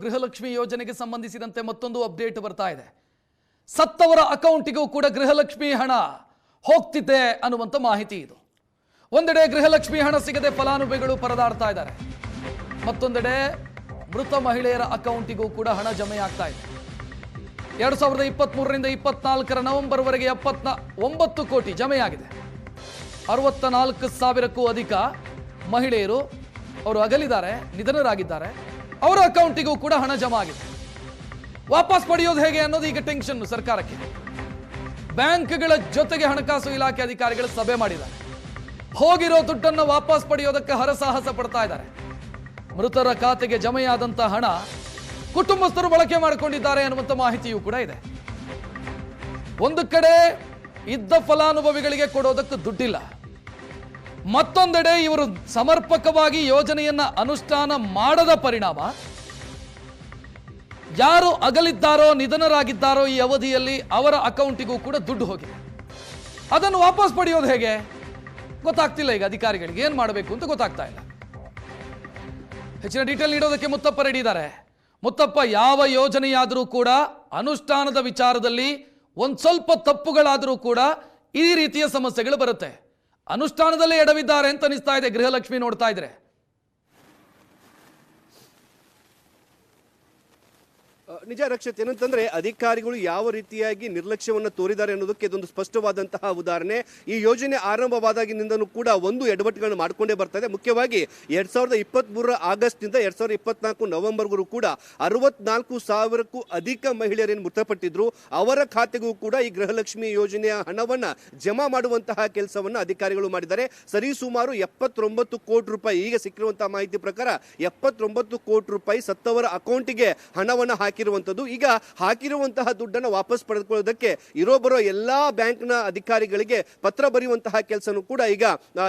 ಗೃಹಲಕ್ಷ್ಮಿ ಯೋಜನೆಗೆ ಸಂಬಂಧಿಸಿದಂತೆ ಮತ್ತೊಂದು ಅಪ್ಡೇಟ್ ಬರ್ತಾ ಇದೆ. ಸತ್ತವರ ಅಕೌಂಟಿಗೂ ಕೂಡ ಗೃಹಲಕ್ಷ್ಮಿ ಹಣ ಹೋಗ್ತಿದೆ ಅನ್ನುವಂತ ಮಾಹಿತಿ ಇದು. ಒಂದೆಡೆ ಗೃಹಲಕ್ಷ್ಮಿ ಹಣ ಸಿಗದೆ ಫಲಾನುಭವಿಗಳು ಪರದಾಡ್ತಾ ಇದ್ದಾರೆ, ಮತ್ತೊಂದೆಡೆ ಮೃತ ಮಹಿಳೆಯರ ಅಕೌಂಟಿಗೂ ಕೂಡ ಹಣ ಜಮೆಯಾಗ್ತಾ ಇದೆ. 2023ರಿಂದ 24 ನವೆಂಬರ್ ವರೆಗೆ 79 ಕೋಟಿ ಜಮೆಯಾಗಿದೆ. 64,000ಕ್ಕೂ ಅಧಿಕ ಮಹಿಳೆಯರು ಅವರು ಅಗಲಿದ್ದಾರೆ, ನಿಧನರಾಗಿದ್ದಾರೆ. ಅವರ ಅಕೌಂಟಿಗೂ ಕೂಡ ಹಣ ಜಮಾ ಆಗಿದೆ. ವಾಪಸ್ ಪಡೆಯೋದು ಹೇಗೆ ಅನ್ನೋದು ಈಗ ಟೆನ್ಷನ್ ಸರ್ಕಾರಕ್ಕೆ. ಬ್ಯಾಂಕ್ಗಳ ಜೊತೆಗೆ ಹಣಕಾಸು ಇಲಾಖೆ ಅಧಿಕಾರಿಗಳು ಸಭೆ ಮಾಡಿದ್ದಾರೆ. ಹೋಗಿರೋ ದುಡ್ಡನ್ನು ವಾಪಸ್ ಪಡೆಯೋದಕ್ಕೆ ಹರಸಾಹಸ ಪಡ್ತಾ ಇದ್ದಾರೆ. ಮೃತರ ಖಾತೆಗೆ ಜಮೆಯಾದಂತಹ ಹಣ ಕುಟುಂಬಸ್ಥರು ಬಳಕೆ ಮಾಡಿಕೊಂಡಿದ್ದಾರೆ ಅನ್ನುವಂಥ ಮಾಹಿತಿಯೂ ಕೂಡ ಇದೆ. ಒಂದು ಕಡೆ ಇದ್ದ ಫಲಾನುಭವಿಗಳಿಗೆ ಕೊಡೋದಕ್ಕೆ ದುಡ್ಡಿಲ್ಲ, ಮತ್ತೊಂದೆಡೆ ಇವರು ಸಮರ್ಪಕವಾಗಿ ಯೋಜನೆಯನ್ನ ಅನುಷ್ಠಾನ ಮಾಡದ ಪರಿಣಾಮ ಯಾರು ಅಗಲಿದ್ದಾರೋ ನಿಧನರಾಗಿದ್ದಾರೋ ಈ ಅವಧಿಯಲ್ಲಿ ಅವರ ಅಕೌಂಟಿಗೂ ಕೂಡ ದುಡ್ಡು ಹೋಗಿದೆ. ಅದನ್ನು ವಾಪಸ್ ಪಡೆಯೋದು ಹೇಗೆ ಗೊತ್ತಾಗ್ತಿಲ್ಲ. ಈಗ ಅಧಿಕಾರಿಗಳಿಗೆ ಏನ್ ಮಾಡಬೇಕು ಅಂತ ಗೊತ್ತಾಗ್ತಾ ಇಲ್ಲ. ಹೆಚ್ಚಿನ ಡೀಟೇಲ್ ನೀಡೋದಕ್ಕೆ ಮುತ್ತಪ್ಪ ರೆಡಿ ಇದ್ದಾರೆ. ಮುತ್ತಪ್ಪ, ಯಾವ ಯೋಜನೆಯಾದರೂ ಕೂಡ ಅನುಷ್ಠಾನದ ವಿಚಾರದಲ್ಲಿ ಒಂದ್ ಸ್ವಲ್ಪ ತಪ್ಪುಗಳಾದರೂ ಕೂಡ ಈ ರೀತಿಯ ಸಮಸ್ಯೆಗಳು ಬರುತ್ತೆ. ಅನುಷ್ಠಾನದಲ್ಲೇ ಎಡವಿದ್ದಾರೆ ಅಂತ ಅನಿಸ್ತಾ ಇದೆ ಗೃಹಲಕ್ಷ್ಮಿ ನೋಡ್ತಾ ಇದ್ರೆ. ನಿಜ ರಕ್ಷಿತ್, ಏನಂತಂದ್ರೆ ಅಧಿಕಾರಿಗಳು ಯಾವ ರೀತಿಯಾಗಿ ನಿರ್ಲಕ್ಷ್ಯವನ್ನು ತೋರಿದ್ದಾರೆ ಅನ್ನೋದಕ್ಕೆ ಇದೊಂದು ಸ್ಪಷ್ಟವಾದಂತಹ ಉದಾಹರಣೆ. ಈ ಯೋಜನೆ ಆರಂಭವಾದಾಗಿನಿಂದನೂ ಕೂಡ ಒಂದು ಎಡವಟ್ಟುಗಳನ್ನು ಮಾಡಿಕೊಂಡೇ ಬರ್ತಾ ಇದೆ. ಮುಖ್ಯವಾಗಿ 2023 ಆಗಸ್ಟ್ನಿಂದ 2024 ನವೆಂಬರ್ವರೆಗೂ ಕೂಡ 64,000ಕ್ಕೂ ಅಧಿಕ ಮಹಿಳೆಯರೇನು ಮೃತಪಟ್ಟಿದ್ರು ಅವರ ಖಾತೆಗೂ ಕೂಡ ಈ ಗೃಹಲಕ್ಷ್ಮಿ ಯೋಜನೆಯ ಹಣವನ್ನ ಜಮಾ ಮಾಡುವಂತಹ ಕೆಲಸವನ್ನ ಅಧಿಕಾರಿಗಳು ಮಾಡಿದ್ದಾರೆ. ಸರಿಸುಮಾರು 79 ಕೋಟಿ ರೂಪಾಯಿ, ಈಗ ಸಿಕ್ಕಿರುವಂತಹ ಮಾಹಿತಿ ಪ್ರಕಾರ 79 ಕೋಟಿ ರೂಪಾಯಿ ಸತ್ತವರ ಅಕೌಂಟಿಗೆ ಹಣವನ್ನು ಹಾಕಿರುವಂತದ್ದು. ಈಗ ಹಾಕಿರುವಂತಹ ದುಡ್ಡನ್ನು ವಾಪಸ್ ಪಡೆದುಕೊಳ್ಳೋದಕ್ಕೆ ಇರೋ ಎಲ್ಲಾ ಬ್ಯಾಂಕ್ನ ಅಧಿಕಾರಿಗಳಿಗೆ ಪತ್ರ ಬರೆಯುವಂತಹ ಕೆಲಸನೂ ಕೂಡ ಈಗ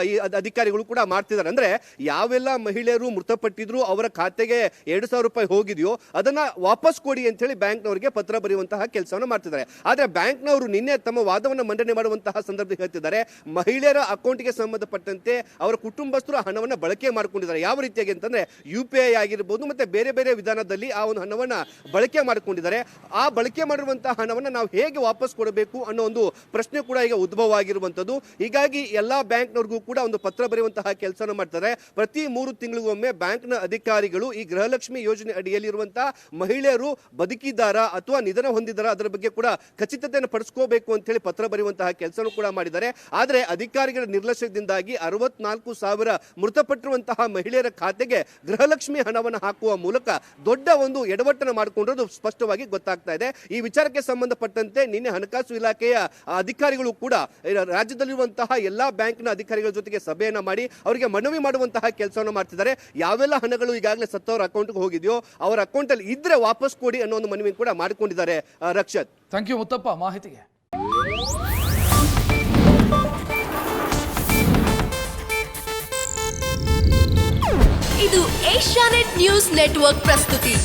ಈ ಅಧಿಕಾರಿಗಳು ಕೂಡ ಮಾಡ್ತಿದ್ದಾರೆ. ಅಂದ್ರೆ ಯಾವೆಲ್ಲ ಮಹಿಳೆಯರು ಮೃತಪಟ್ಟಿದ್ರು ಅವರ ಖಾತೆಗೆ 2,000 ರೂಪಾಯಿ ಹೋಗಿದೆಯೋ ಅದನ್ನ ವಾಪಸ್ ಕೊಡಿ ಅಂತ ಹೇಳಿ ಬ್ಯಾಂಕ್ನವರಿಗೆ ಪತ್ರ ಬರೆಯುವಂತಹ ಕೆಲಸವನ್ನು ಮಾಡ್ತಿದ್ದಾರೆ. ಆದ್ರೆ ಬ್ಯಾಂಕ್ನವರು ನಿನ್ನೆ ತಮ್ಮ ವಾದವನ್ನು ಮಂಡನೆ ಮಾಡುವಂತಹ ಸಂದರ್ಭದಲ್ಲಿ ಹೇಳ್ತಿದ್ದಾರೆ, ಮಹಿಳೆಯರ ಅಕೌಂಟ್ಗೆ ಸಂಬಂಧಪಟ್ಟಂತೆ ಅವರ ಕುಟುಂಬಸ್ಥರು ಹಣವನ್ನು ಬಳಕೆ ಮಾಡಿಕೊಂಡಿದ್ದಾರೆ. ಯಾವ ರೀತಿಯಾಗಿ ಅಂತಂದ್ರೆ UPI ಆಗಿರ್ಬೋದು ಮತ್ತೆ ಬೇರೆ ಬೇರೆ ವಿಧಾನದಲ್ಲಿ ಆ ಒಂದು ಹಣವನ್ನ ಬಳಕೆ ಮಾಡಿಕೊಂಡಿದ್ದಾರೆ. ಆ ಬಳಕೆ ಮಾಡಿರುವಂತಹ ಹಣವನ್ನು ನಾವು ಹೇಗೆ ವಾಪಸ್ ಕೊಡಬೇಕು ಅನ್ನೋ ಒಂದು ಪ್ರಶ್ನೆ ಕೂಡ ಈಗ ಉದ್ಭವ ಆಗಿರುವಂತದ್ದು. ಹೀಗಾಗಿ ಎಲ್ಲಾ ಬ್ಯಾಂಕ್ನವ್ರಿಗೂ ಕೂಡ ಒಂದು ಪತ್ರ ಬರೆಯುವಂತಹ ಕೆಲಸ ಮಾಡ್ತಾರೆ. ಪ್ರತಿ 3 ತಿಂಗಳಿಗೊಮ್ಮೆ ಬ್ಯಾಂಕ್ನ ಅಧಿಕಾರಿಗಳು ಈ ಗೃಹಲಕ್ಷ್ಮಿ ಯೋಜನೆ ಅಡಿಯಲ್ಲಿರುವಂತಹ ಮಹಿಳೆಯರು ಬದುಕಿದ್ದಾರಾ ಅಥವಾ ನಿಧನ ಹೊಂದಿದ್ದಾರಾ ಅದರ ಬಗ್ಗೆ ಕೂಡ ಖಚಿತತೆಯನ್ನು ಪಡಿಸ್ಕೋಬೇಕು ಅಂತ ಹೇಳಿ ಪತ್ರ ಬರೆಯುವಂತಹ ಕೆಲಸನೂ ಕೂಡ ಮಾಡಿದ್ದಾರೆ. ಆದರೆ ಅಧಿಕಾರಿಗಳ ನಿರ್ಲಕ್ಷ್ಯದಿಂದಾಗಿ 64,000 ಮೃತಪಟ್ಟಿರುವಂತಹ ಮಹಿಳೆಯರ ಖಾತೆಗೆ ಗೃಹಲಕ್ಷ್ಮಿ ಹಣವನ್ನು ಹಾಕುವ ಮೂಲಕ ದೊಡ್ಡ ಒಂದು ಎಡವಟ್ಟನ್ನು ಮಾಡಿಕೊಂಡಿರೋದು ಸ್ಪಷ್ಟವಾಗಿ ಗೊತ್ತಾಗ್ತಾ ಇದೆ. ಈ ವಿಚಾರಕ್ಕೆ ಸಂಬಂಧಪಟ್ಟಂತೆ ನಿನ್ನೆ ಹಣಕಾಸು ಇಲಾಖೆಯ ಅಧಿಕಾರಿಗಳು ಕೂಡ ರಾಜ್ಯದಲ್ಲಿರುವಂತಹ ಎಲ್ಲಾ ಬ್ಯಾಂಕ್ನ ಅಧಿಕಾರಿಗಳ ಜೊತೆಗೆ ಸಭೆಯನ್ನ ಮಾಡಿ ಅವರಿಗೆ ಮನವಿ ಮಾಡುವಂತಹ ಕೆಲಸವನ್ನು ಮಾಡ್ತಿದ್ದಾರೆ. ಯಾವೆಲ್ಲ ಹಣಗಳು ಈಗಾಗಲೇ ಸತ್ತವರ ಅಕೌಂಟ್ಗೆ ಹೋಗಿದೆಯೋ ಅವರ ಅಕೌಂಟ್ ಅಲ್ಲಿ ಇದ್ರೆ ವಾಪಸ್ ಕೊಡಿ ಅನ್ನೋ ಒಂದು ಮನವಿ ಕೂಡ ಮಾಡಿಕೊಂಡಿದ್ದಾರೆ. ರಕ್ಷತ್, ಥ್ಯಾಂಕ್ ಯು ಮುತ್ತಪ್ಪ ಮಾಹಿತಿಗೆ. ಇದು ಏಷ್ಯಾನೆಟ್ ನ್ಯೂಸ್ ನೆಟ್ವರ್ಕ್ ಪ್ರಸ್ತುತಿ.